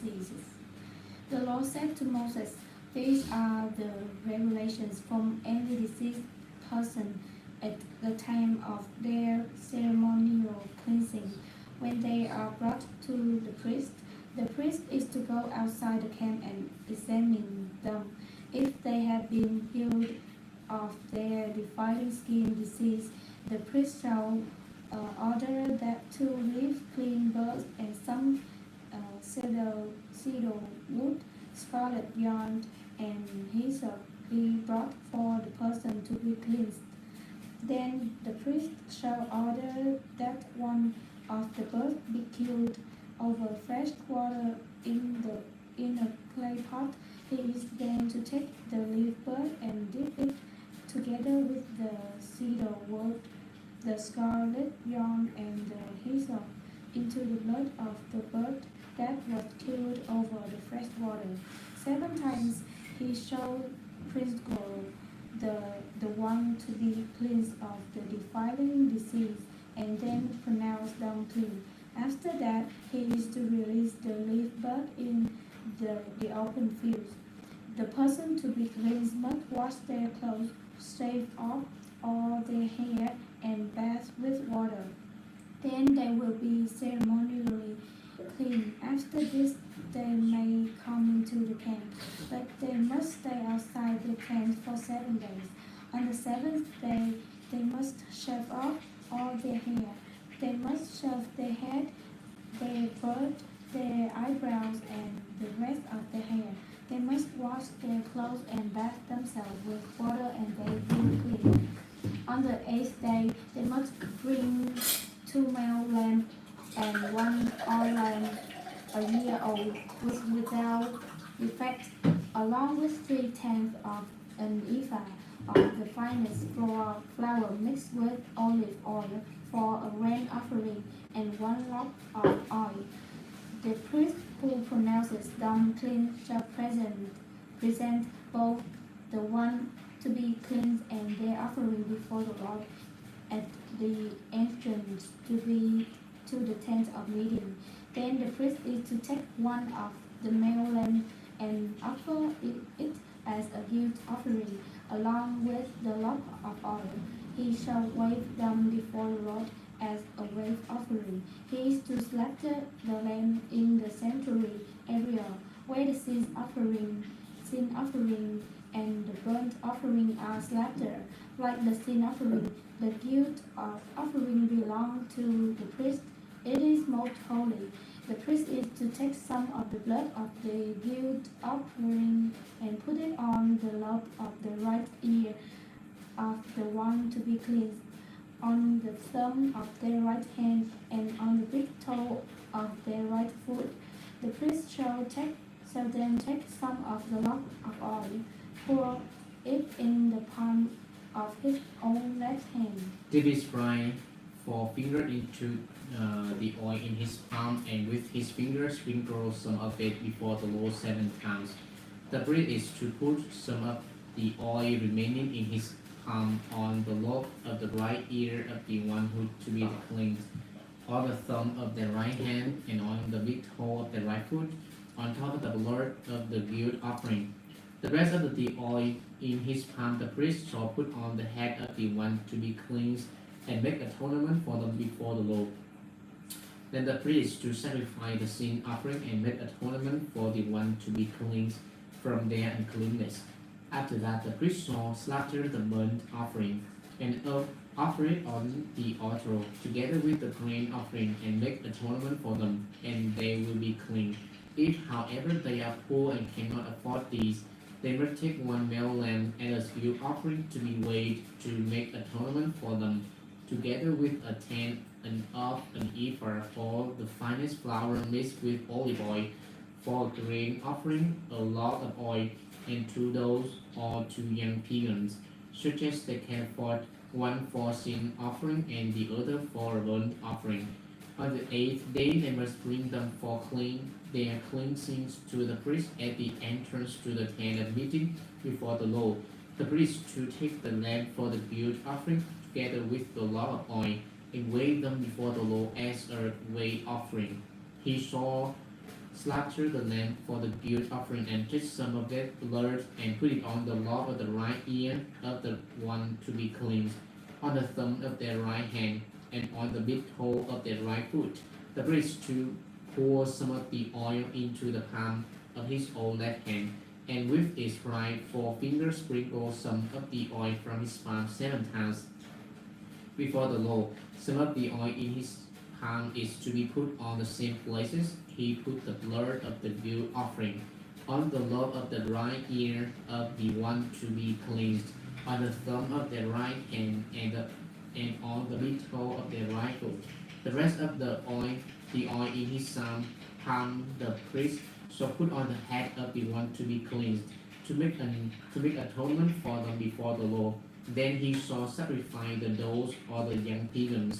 diseases. The Lord said to Moses, "These are the regulations from any deceased person at the time of their ceremonial cleansing. When they are brought to the priest is to go outside the camp and examine them. If they have been healed of their defiling skin disease, the priest shall order that 2 clean birds and some cedar wood, scarlet yarn, and hyssop be brought for the person to be cleansed. Then the priest shall order that one of the birds be killed over fresh water in a clay pot. He is then to take the live bird and dip it together with the cedar wood, the scarlet yarn, and the hyssop into the blood of the bird that was killed over the fresh water. 7 times he shall sprinkle the one to be cleansed of the defiling disease, and then pronounce them clean. After that, he is to release the live bird in the open fields. The person to be cleansed must wash their clothes, shave off all their hair, and bathe with water. Then they will be ceremonially clean. After this, they may come into the camp, but they must stay outside the tent for 7 days. On the 7th day, they must shave off all their hair. They must shave their head, their beard, their eyebrows, and the rest of their hair. They must wash their clothes and bathe themselves with water, and they will be clean. On the 8th day, they must bring 2 male lambs and 1 old lamb a year old, without defect, along with 3/10 of an ephah of the finest flour mixed with olive oil for a grain offering, and 1 loaf of oil. The priest who pronounces them clean shall present both the one to be cleansed and their offering before the Lord at the entrance to the tent of meeting. Then the priest is to take one of the male lambs and offer it as a guilt offering, along with the loaf of oil. He shall wave them before the Lord as a wave offering. He is to slaughter the lamb in the sanctuary area, where the sin offering, and the burnt offering are slaughtered. Like the sin offering, the guilt offering belongs to the priest. It is most holy. The priest is to take some of the blood of the guilt offering and put it on the lobe of the right ear of the one to be cleansed, on the thumb of their right hand, and on the big toe of their right foot. The priest shall then take some of the loaf of oil, pour it in the palm of his own left hand. Dip his right forefinger into the oil in his palm, and with his fingers sprinkle some of it before the Lord 7 times. The priest is to put some of the oil remaining in his palm on the lobe of the right ear of the one who to be cleansed, on the thumb of the right hand, and on the big toe of the right foot, on top of the blood of the guilt offering. The rest of the oil in his palm the priest shall put on the head of the one to be cleansed, and make atonement for them before the Lord. Then the priest to sacrifice the sin offering and make atonement for the one to be cleansed from their uncleanness. After that, the priest shall slaughter the burnt offering and offer it on the altar together with the grain offering, and make atonement for them, and they will be clean. If, however, they are poor and cannot afford these, they must take 1 male lamb as a guilt offering to be weighed to make atonement for them, together with a tenth of an ephah for the finest flour mixed with olive oil, for a grain offering, a lot of oil, and 2 does or 2 young pigeons, such as they can afford, one for sin offering and the other for a burnt offering. On the 8th day they must bring them for their cleansings to the priest at the entrance to the tent of meeting before the Lord. The priest to take the lamb for the guilt offering together with the lot of oil, and weigh them before the Lord as a weight offering. He shall slaughter the lamb for the guilt offering and take some of its blood and put it on the lobe of the right ear of the one to be cleansed, on the thumb of their right hand, and on the big toe of their right foot. The priest to pour some of the oil into the palm of his own left hand, and with his right forefinger sprinkle some of the oil from his palm 7 times before the Lord. Some of the oil in his palm is to be put on the same places he put the blood of the guilt offering, on the lobe of the right ear of the one to be cleansed, on the thumb of the right hand, and on the big toe of the right foot. The rest of the oil in his palm, the priest shall put on the head of the one to be cleansed, to make atonement for them before the Lord. Then he shall sacrifice the does or the young pigeon,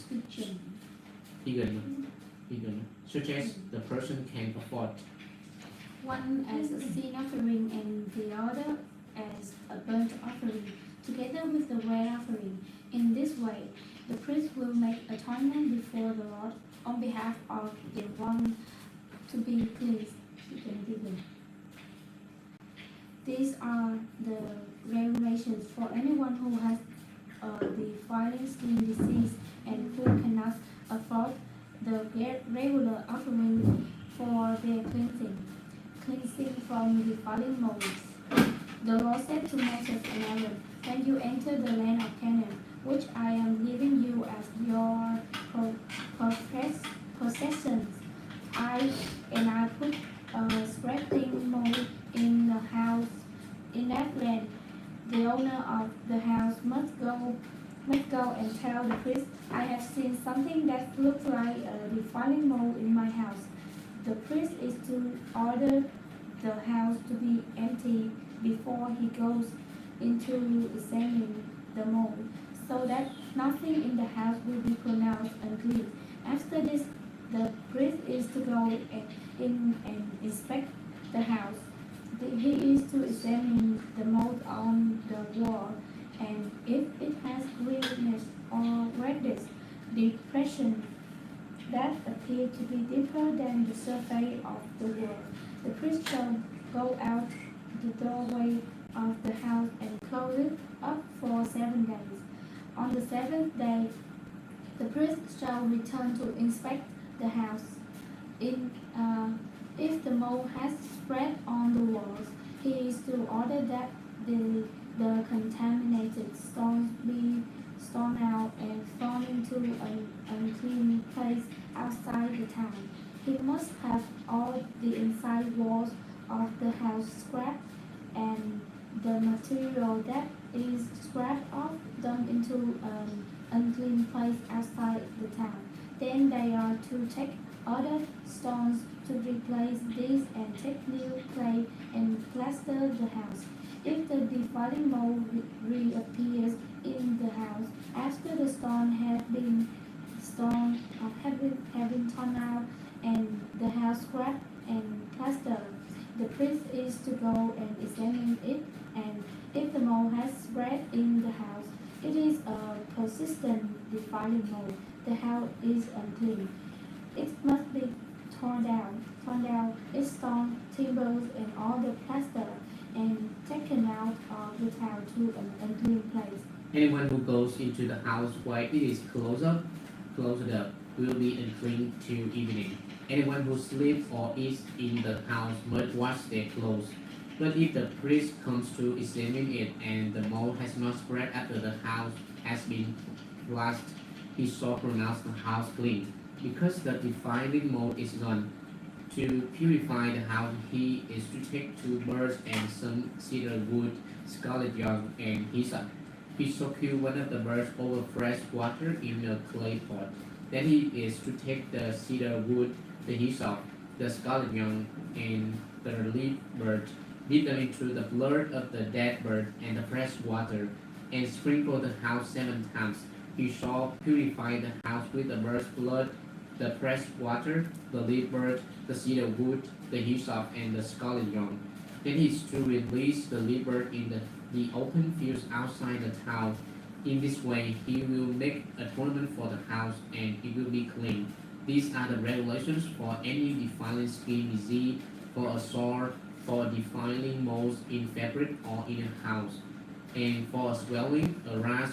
such as the person can afford. One as a sin offering and the other as a burnt offering, together with the red offering. In this way, the priest will make atonement before the Lord on behalf of the one to be cleansed. These are the regulations for anyone who has the defiling skin disease and who cannot afford the regular offering for their cleansing from defiling moles. The Lord said to Moses and Aaron, when you enter the land of Canaan, which I am giving you as your possessions, I put a spreading mold in the house in that land. The owner of the house must go and tell the priest, I have seen something that looks like a defiling mold in my house. The priest is to order the house to be empty before he goes into examining the mold, so that nothing in the house will be pronounced unclean. After this, the priest is to go in and inspect the house. He is to examine the mold on the wall, and if it has greenness or redness, depression that appear to be deeper than the surface of the wall, the priest shall go out the doorway of the house and close it up for 7 days. On the 7th day, the priest shall return to inspect the house. If the mold has spread on the walls, he is to order that the contaminated stones be stormed out and thrown into an unclean place outside the town. He must have all the inside walls of the house scraped and the material that is scraped off dumped into an unclean place outside the town. Then they are to take other stones to replace these and take new clay and plaster the house. If the defiling mold reappears in the house after the stone have been torn out and the house scraped and plastered, the priest is to go and examine it, and if the mold has spread in the house, it is a persistent defiling mold. The house is unclean. It must be torn down, its stone, timbers, and all the plaster, and taken out of the town to an unclean place. Anyone who goes into the house while it is closed up, will be unclean till evening. Anyone who sleeps or eats in the house must wash their clothes. But if the priest comes to examine it and the mold has not spread after the house has been washed, he shall pronounce the house clean, because the defiling mold is gone. To purify the house, he is to take 2 birds and some cedar wood, scarlet yarn, and hyssop. He shall kill one of the birds over fresh water in a clay pot. Then he is to take the cedar wood, the hyssop, the scarlet yarn, and the lead bird, dip them into the blood of the dead bird and the fresh water, and sprinkle the house 7 times. He shall purify the house with the bird's blood, the fresh water, the lead bird, the cedar wood, the hyssop, and the scarlet yarn. Then he is to release the lead bird in the open fields outside the town. In this way he will make atonement for the house, and it will be clean. These are the regulations for any defiling skin disease, for a sore, for defiling moles in fabric or in a house, and for a swelling, a rash,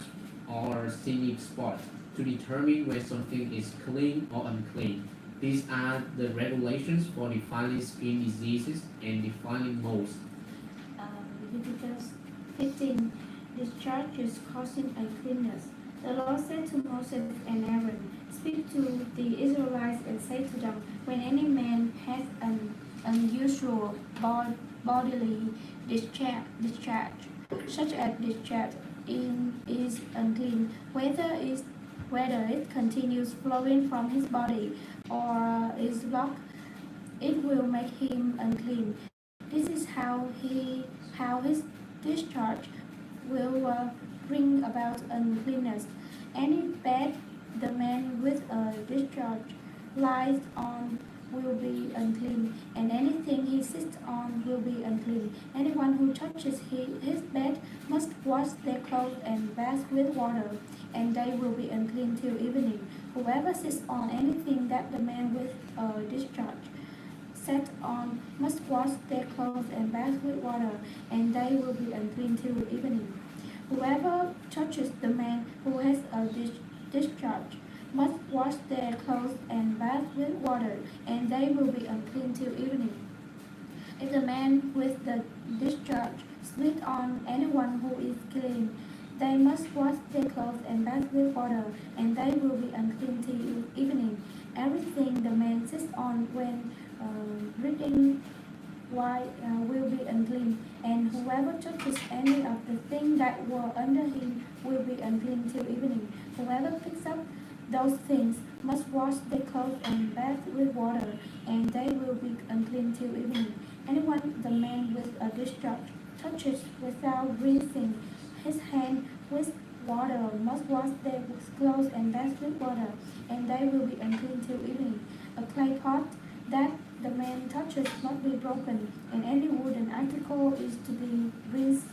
or a stinging spot, to determine when something is clean or unclean. These are the regulations for defiling skin diseases and defiling moles. Leviticus 15. Discharges causing uncleanness. The Lord said to Moses and Aaron, "Speak to the Israelites and say to them, when any man has an unusual bodily discharge, such as discharge is unclean, whether it continues flowing from his body or is blocked, it will make him unclean. This is how his discharge will bring about uncleanness. Any bed the man with a discharge lies on will be unclean, and anything he sits on will be unclean. Anyone who touches his bed must wash their clothes and bath with water, and they will be unclean till evening. Whoever sits on anything that the man with a discharge sat on must wash their clothes and bath with water, and they will be unclean till evening. Whoever touches the man who has a discharge must wash their clothes and bath with water, and they will be unclean till evening. If the man with the discharge spit on anyone who is clean, they must wash their clothes and bath with water, and they will be unclean till evening. Everything the man sits on when drinking wine will be unclean, and whoever touches any of the things that were under him will be unclean till evening. Whoever picks up those things must wash their clothes and bath with water, and they will be unclean till evening. Anyone the man with a discharge touches without rinsing his hand with water must wash their clothes and bath with water, and they will be unclean till evening. A clay pot that the man touches must be broken, and any wooden article is to be rinsed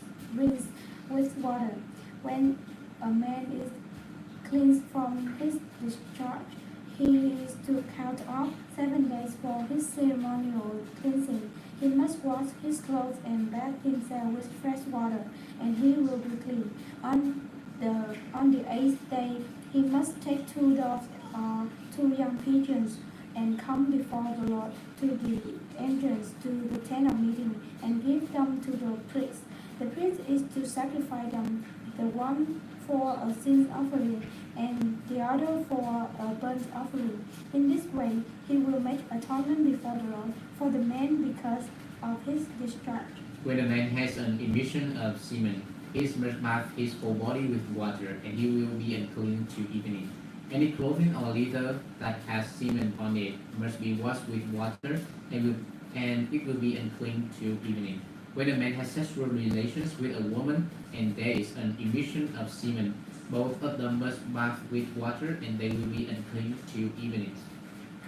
with water. When a man is cleansed from his discharge, he is to count off 7 days for his ceremonial cleansing. He must wash his clothes and bath himself with fresh water, and he will be clean. On the 8th day, he must take 2 doves or 2 young pigeons and come before the Lord to the entrance to the tent of meeting, and give them to the priest. The priest is to sacrifice them, the one for a sin offering and the other for a burnt offering. In this way, he will make atonement before the Lord for the man because of his discharge. When a man has an emission of semen, he must bath his whole body with water, and he will be unclean to evening. Any clothing or leather that has semen on it must be washed with water, and it will be unclean to evening. When a man has sexual relations with a woman and there is an emission of semen, both of them must bath with water, and they will be unclean to evening.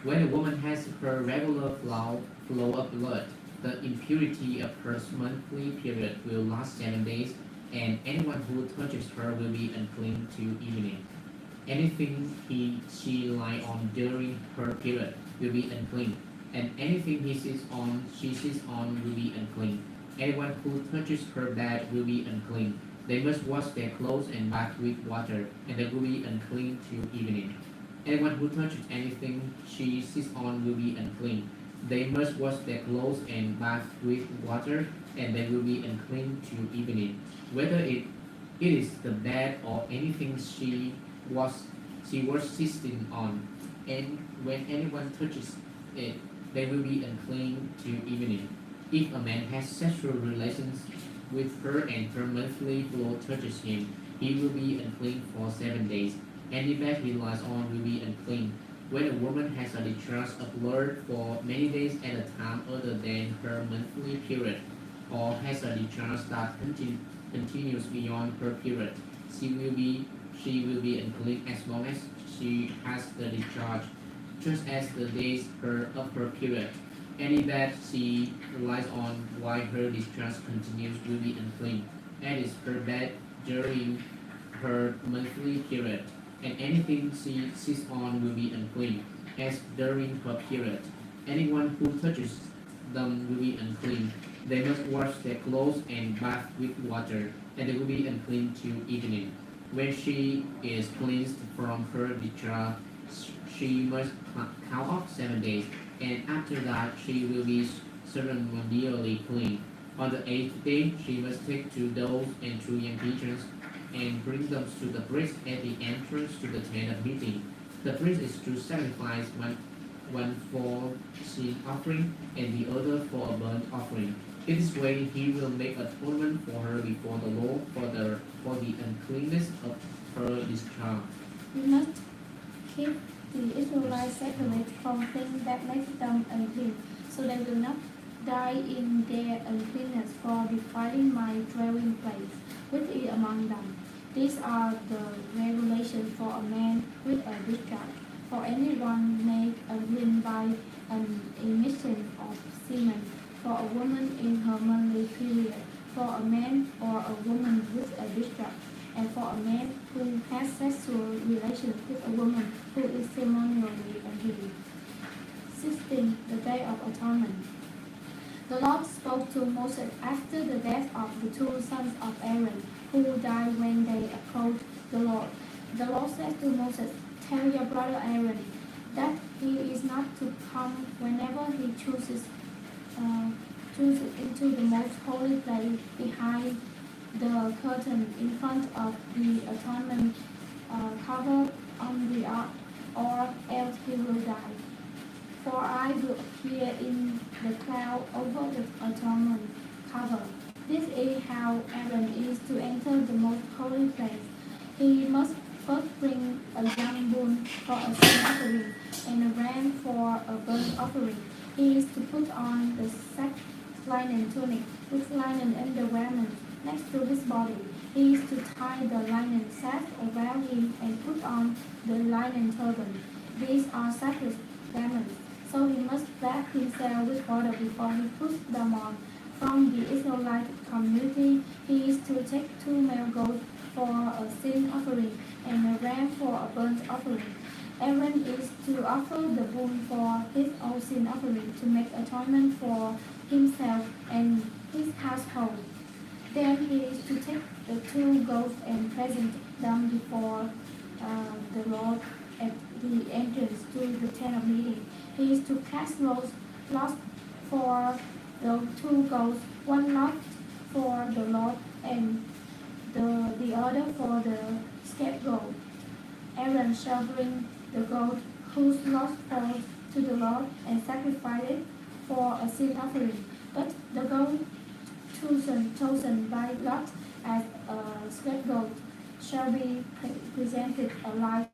When a woman has her regular flow of blood, the impurity of her monthly period will last 7 days, and anyone who touches her will be unclean to evening. Anything she lie on during her period will be unclean, and anything she sits on will be unclean. Anyone who touches her bed will be unclean. They must wash their clothes and bath with water, and they will be unclean till evening. Anyone who touches anything she sits on will be unclean. They must wash their clothes and bath with water, and they will be unclean till evening. Whether it is the bed or anything was sitting on, and when anyone touches it, they will be unclean till evening. If a man has sexual relations with her and her monthly flow touches him, he will be unclean for 7 days. Any bed he lies on will be unclean. When a woman has a discharge of blood for many days at a time other than her monthly period, or has a discharge that continues beyond her period, she will be unclean as long as she has the discharge, just as the days of her period. Any bed she lies on while her discharge continues will be unclean. That is her bed during her monthly period, and anything she sits on will be unclean. as during her period. Anyone who touches them will be unclean. They must wash their clothes and bath with water, and they will be unclean till evening. When she is cleansed from her discharge, she must count off 7 days, and after that she will be ceremonially clean. On the eighth day, she must take 2 doves and 2 young pigeons and bring them to the priest at the entrance to the tent of meeting. The priest is to sacrifice one for sin offering and the other for a burnt offering. In this way, he will make atonement for her before the Lord for the uncleanness of her discharge. You must keep the Israelites separate from things that make them unclean, so they will not die in their uncleanness for defiling my dwelling place, which is among them. These are the regulations for a man with a discharge, for anyone made unclean by an emission of semen, for a woman in her monthly period, for a man or a woman with a discharge, and for a man who has sexual relations with a woman who is ceremonially unclean. 16. The Day of Atonement. The Lord spoke to Moses after the death of the 2 sons of Aaron, who died when they approached the Lord. The Lord said to Moses, "Tell your brother Aaron that he is not to come whenever he chooses into the most holy place behind the curtain in front of the atonement cover on the ark, or else he will die. For I will appear in the cloud over the atonement cover." This is how Aaron is to enter the most holy place. He must first bring a young bull for a sin offering and a ram for a burnt offering. He is to put on the sacked linen tunic with linen undergarments next to his body. He is to tie the linen sash around him and put on the linen turban. These are sacred garments, so he must bathe himself with water before he puts them on. From the Israelite community, he is to take 2 male goats for a sin offering and a ram for a burnt offering. Aaron is to offer the bull for his own sin offering to make atonement for himself and his household. Then he is to take the 2 goats and present them before the Lord at the entrance to the tent of meeting. He is to cast lots for the 2 goats, one lot for the Lord and the other for the scapegoat. Aaron shall bring the goat whose lot falls to the Lord and sacrifice it for a sin offering. But the goat chosen by Lot as a scapegoat shall be presented alive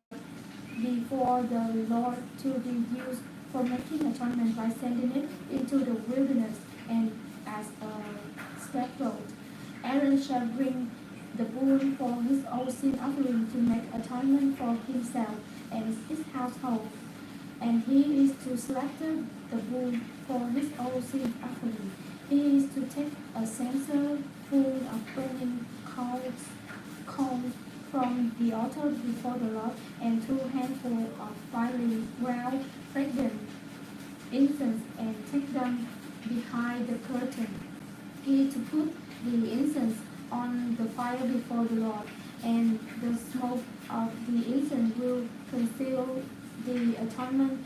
before the Lord to be used for making atonement by sending it into the wilderness and as a scapegoat. Aaron shall bring the bull for his own sin offering to make atonement for himself and his household, and he is to slaughter the bull for his own sin offering. He is to take a censer full of burning coals from the altar before the Lord, and 2 handfuls of finely ground fragrant incense, and take them behind the curtain. He is to put the incense on the fire before the Lord, and the smoke of the incense will conceal the atonement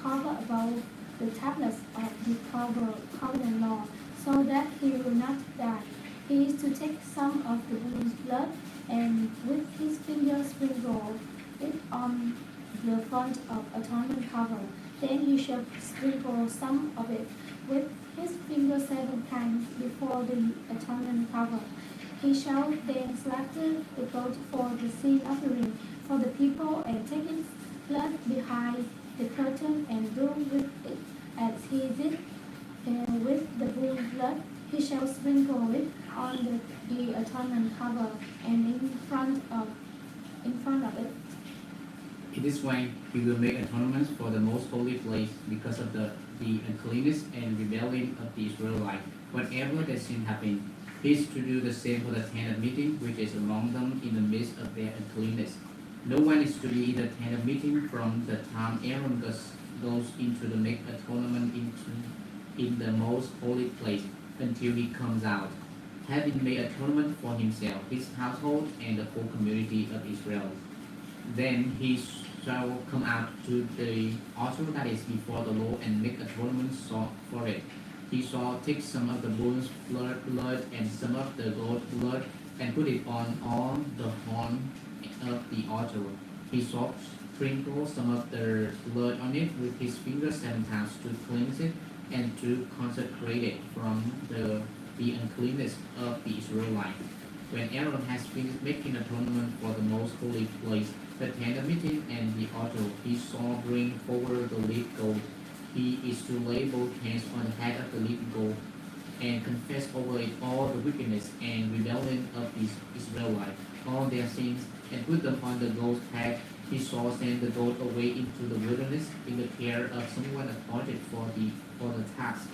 cover above the tablets of the covenant law, so that he will not die. He is to take some of the bull's blood and with his finger sprinkle it on the front of atonement cover. Then he shall sprinkle some of it with his finger 7 times before the atonement cover. He shall then slaughter the goat for the sin offering for the people, and take its blood behind the curtain and do with it as he did with the bull's blood. He shall sprinkle it on the atonement cover and in front of it. In this way, he will make atonements for the most holy place because of the uncleanness and rebellion of the Israelites. Whenever their sin happens, he is to do the same for the tent of meeting, which is among them in the midst of their uncleanness. No one is to be in the tent of meeting from the time Aaron goes into the make atonement in the most holy place until he comes out, having made atonement for himself, his household, and the whole community of Israel. Then he shall come out to the altar that is before the Lord and make atonement for it. He shall take some of the bull's blood and some of the goat blood and put it on the horn of the altar. He shall sprinkle some of the blood on it with his fingers 7 times to cleanse it and to consecrate it from the uncleanness of the Israelites. When Aaron has finished making atonement for the most holy place, the tent of meeting and the altar, he shall bring forward the lead goat. He is to lay both hands on the head of the lead goat and confess over it all the wickedness and rebellion of the Israelites, all their sins, and put them on the goat's head. He shall send the goat away into the wilderness in the care of someone appointed for the task.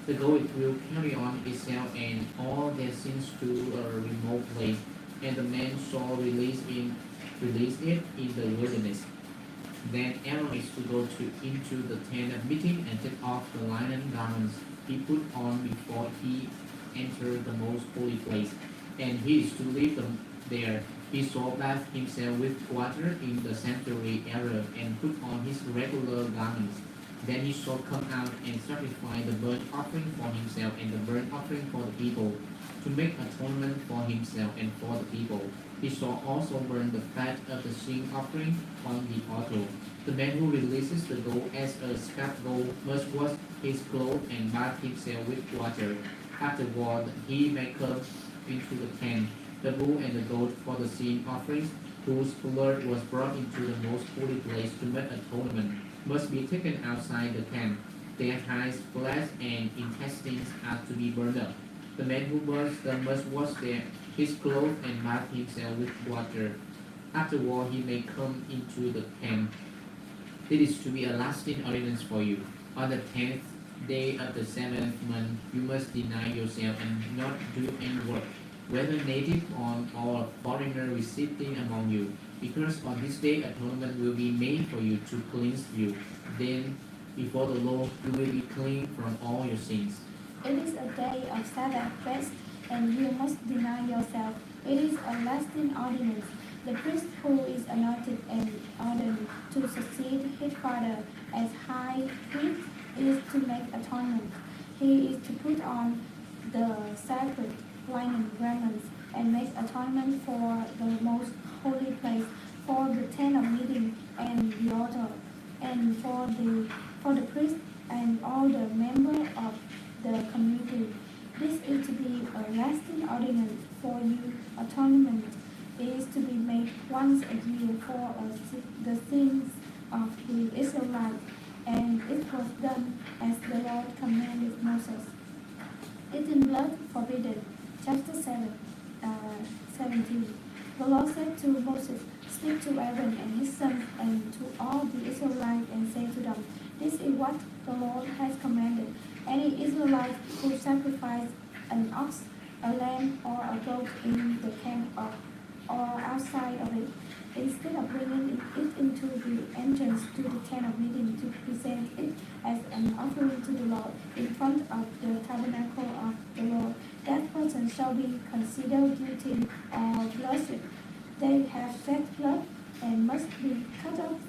The goat will carry on itself and all their sins to a remote place, and the man shall release it in the wilderness. Then Aaron is to go into the tent of meeting and take off the linen garments he put on before he entered the most holy place, and he is to leave them there. He shall bathe himself with water in the sanctuary area and put on his regular garments. Then he shall come out and sacrifice the burnt offering for himself and the burnt offering for the people, to make atonement for himself and for the people. He shall also burn the fat of the sin offering on the altar. The man who releases the goat as a scapegoat must wash his clothes and bathe himself with water. Afterward, he may come into the tent. The bull and the goat for the sin offerings, whose blood was brought into the most holy place to make atonement, must be taken outside the tent. Their thighs, flesh, and intestines are to be burned up. The man who burns them must wash his clothes and bathe himself with water. Afterward, he may come into the tent. It is to be a lasting ordinance for you. On the 10th day of the 7th month, you must deny yourself and not do any work, whether native or foreigner visiting among you, because on this day atonement will be made for you to cleanse you. Then, before the Lord, you will be clean from all your sins. It is a day of Sabbath rest, and you must deny yourself. It is a lasting ordinance. The priest who is anointed and ordained to succeed his father as high priest is to make atonement. He is to put on the sacred linen garments and make atonement for the most holy place, for the tent of meeting and the altar, and for the priest and all the members of the community. This is to be a lasting ordinance for you. Atonement is to be made once a year for the sins of the Israelites, and it was done as the Lord commanded Moses. Eating blood forbidden. Chapter 17. The Lord said to Moses, "Speak to Aaron and his sons and to all the Israelites and say to them, This is what the Lord has commanded. Any Israelite who sacrifices an ox, a lamb, or a goat in the camp or outside of it, instead of bringing it into the entrance to the tent of meeting to present it as an offering to the Lord in front of the tabernacle of the Lord, that person shall be considered guilty or blessed. They have shed blood and must be cut off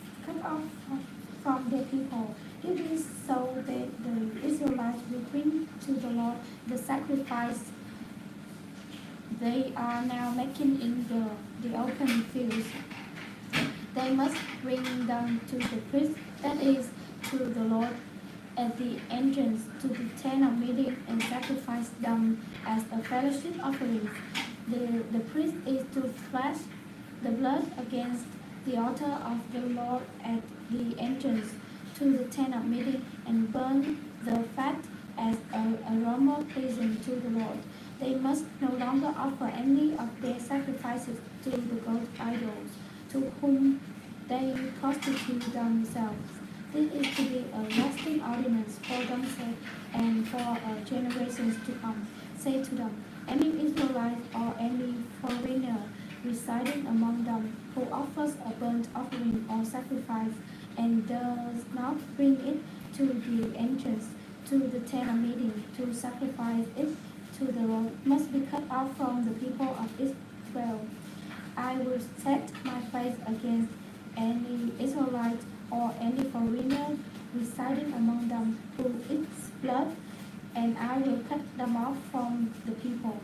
from the people. It is so that the Israelites will bring to the Lord the sacrifice they are now making in the open fields. They must bring them to the priest, that is, to the Lord, at the entrance to the tent of meeting and sacrifice them as a fellowship offering. The priest is to splash the blood against the altar of the Lord at the entrance to the tent of meeting and burn the fat as an aroma pleasing to the Lord. They must no longer offer any of their sacrifices to the goat idols, to whom they prostitute themselves. This is to be a lasting ordinance for themselves and for generations to come. Say to them, any Israelite or any foreigner residing among them who offers a burnt offering or sacrifice and does not bring it to the entrance to the tent of meeting to sacrifice it to the Lord must be cut off from the people of Israel. I will set my face against any Israelite or any foreigner residing among them who eats blood, and I will cut them off from the people.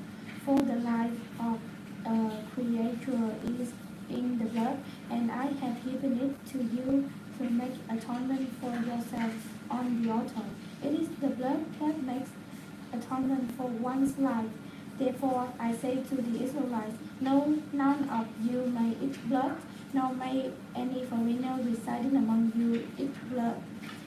For the life of a creature is in the blood, and I have given it to you to make atonement for yourselves on the altar. It is the blood that makes atonement for one's life. Therefore I say to the Israelites, no, none of you may eat blood, nor may any foreigner residing among you eat blood.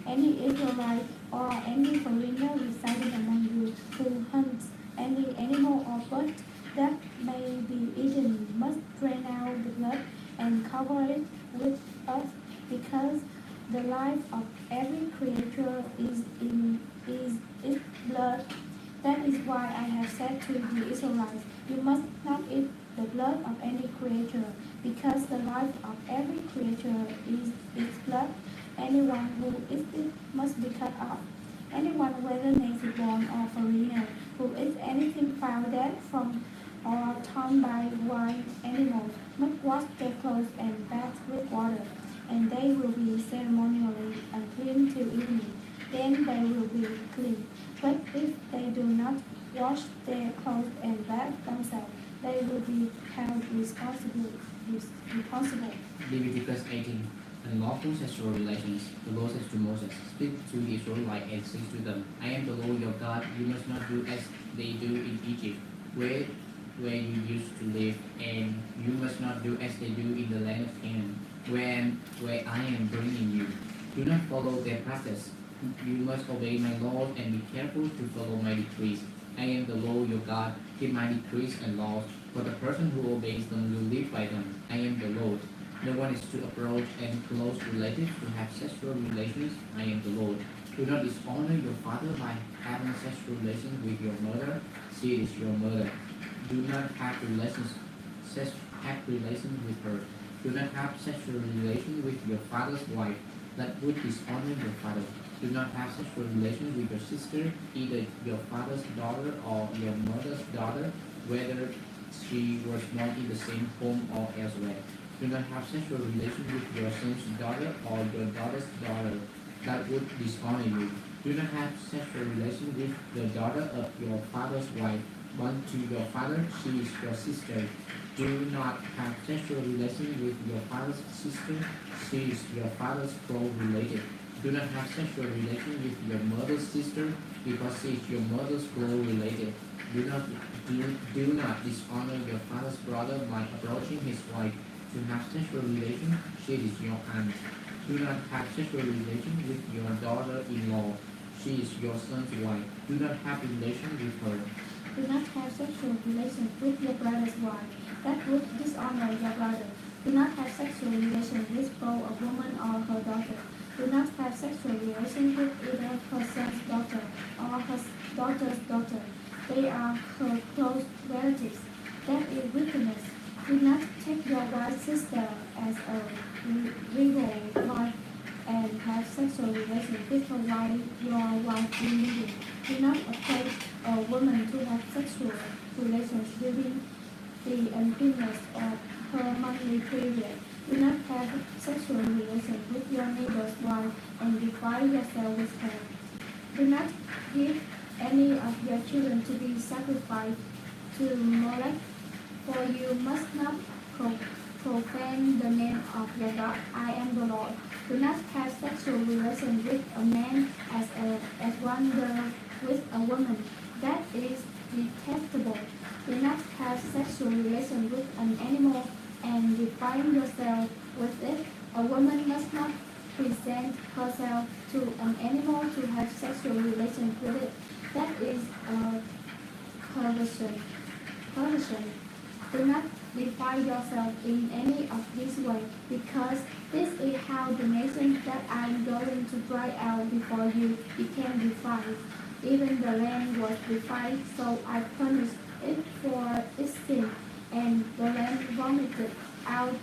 Any Israelite or any foreigner residing among you who hunts any animal or bird that may be eaten must drain out the blood and cover it with earth, because the life of every creature is in its blood. That is why I have said to the Israelites, you must not eat the blood of any creature, because the life of every creature is its blood. Anyone who eats it must be cut off. Anyone, whether native-born or foreigner, who eats anything found dead from or torn by wild animals, must wash their clothes and bath with water, and they will be ceremonially unclean till evening. Then they will be clean. But if they do not wash their clothes and bath themselves, they will be held responsible. Leviticus 18. Unlawful sexual relations. The Lord says to Moses, speak to the Israelites and say to them, I am the Lord your God. You must not do as they do in Egypt, where you used to live, and you must not do as they do in the land of Canaan, where I am bringing you. Do not follow their practice. You must obey my laws and be careful to follow my decrees. I am the Lord your God. Keep my decrees and laws, for the person who obeys them will live by them. I am the Lord. No one is to approach any close relative to have sexual relations. I am the Lord. Do not dishonor your father by having sexual relations with your mother. She is your mother. Do not have relations with her. Do not have sexual relations with your father's wife. That would dishonor your father. Do not have sexual relations with your sister, either your father's daughter or your mother's daughter, whether she was born in the same home or elsewhere. Do not have sexual relations with your son's daughter or your daughter's daughter. That would dishonor you. Do not have sexual relations with the daughter of your father's wife. Born to your father, she is your sister. Do not have sexual relations with your father's sister. She is your father's close relative. Do not have sexual relations with your mother's sister, because she is your mother's close relative. Do not dishonor your father's brother by approaching his wife. To have sexual relations, she is your aunt. Do not have sexual relations with your daughter-in-law. She is your son's wife. Do not have relations with her. Do not have sexual relations with your brother's wife. That would dishonor your brother. Do not have sexual relations with both a woman or her daughter. Do not have sexual relations with either her son's daughter or her daughter's daughter. They are her close relatives. That is wickedness. Do not take your wife's sister as a legal wife and have sexual relations with her while your wife is living. Do not approach a woman to have sexual relations during the uncleanness of her monthly period. Do not have sexual relations with your neighbor's wife and defile yourself with her. Do not give any of your children to be sacrificed to Molech, for you must not profane the name of your God. I am the Lord. Do not have sexual relations with a man as one does with a woman. That is detestable. Do not have sexual relations with an animal and defile yourself with it. A woman must not present herself to an animal to have sexual relations with it. That is a perversion. Do not defile yourself in any of this way, because this is how the nation that I am going to drive out before you became defiled. Even the land was defiled, so I punished it for its sin, and the land vomited out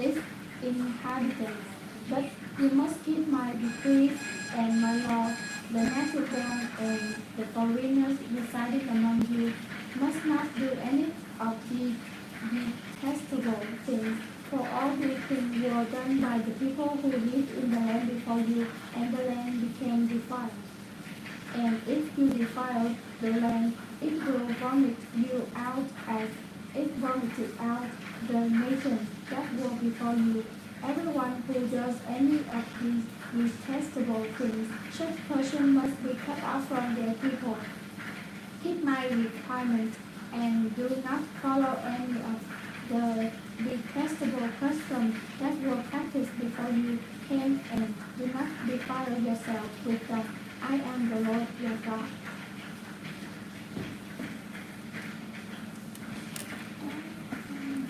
its inhabitants. But you must keep my decrees and my law. The native born and the foreigners residing among you must not do any of the detestable things, for all these things were done by the people who lived in the land before you, and the land became defiled. And if you defile the land, it will vomit you out as it vomited out the nations that were before you. Everyone who does any of these detestable things, such person must be cut off from their people. Keep my requirements and do not follow any of the detestable customs that were practiced before you came, and do not defile yourself with them. I am the Lord your God.